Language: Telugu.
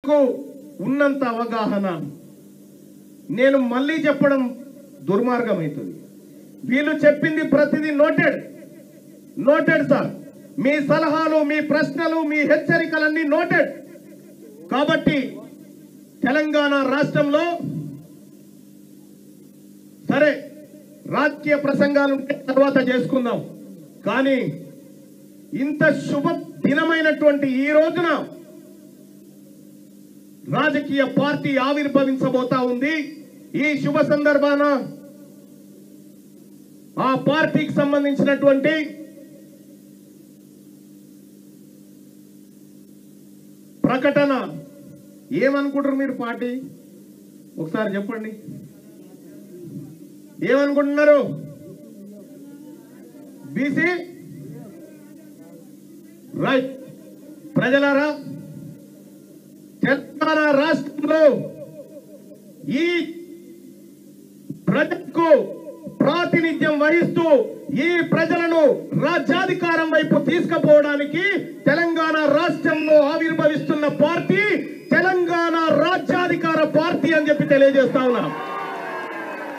నాకు ఉన్నంత అవగాహన నేను మళ్ళీ చెప్పడం దుర్మార్గం అవుతుంది. వీళ్ళు చెప్పింది ప్రతిదీ నోటెడ్ సార్. మీ సలహాలు, మీ ప్రశ్నలు, మీ హెచ్చరికలన్నీ నోటెడ్. కాబట్టి తెలంగాణ రాష్ట్రంలో సరే రాజకీయ ప్రసంగాలు తర్వాత చేసుకుందాం, కానీ ఇంత శుభ దినమైనటువంటి ఈ రోజున రాజకీయ పార్టీ ఆవిర్భవించబోతా ఉంది. ఈ శుభ సందర్భాన ఆ పార్టీకి సంబంధించినటువంటి ప్రకటన ఏమనుకుంటారు మీరు? పార్టీ ఒకసారి చెప్పండి, ఏమనుకుంటున్నారు? BC right. ప్రజలారా, తెలంగాణ రాష్ట్రంలో ఈ ప్రజలకు ప్రాతినిధ్యం వహిస్తూ ఈ ప్రజలను రాజ్యాధికారం వైపు తీసుకుపోవడానికి తెలంగాణ రాష్ట్రంలో ఆవిర్భవిస్తున్న పార్టీ తెలంగాణ రాజ్యాధికార పార్టీ అని చెప్పి తెలియజేస్తా ఉన్నా.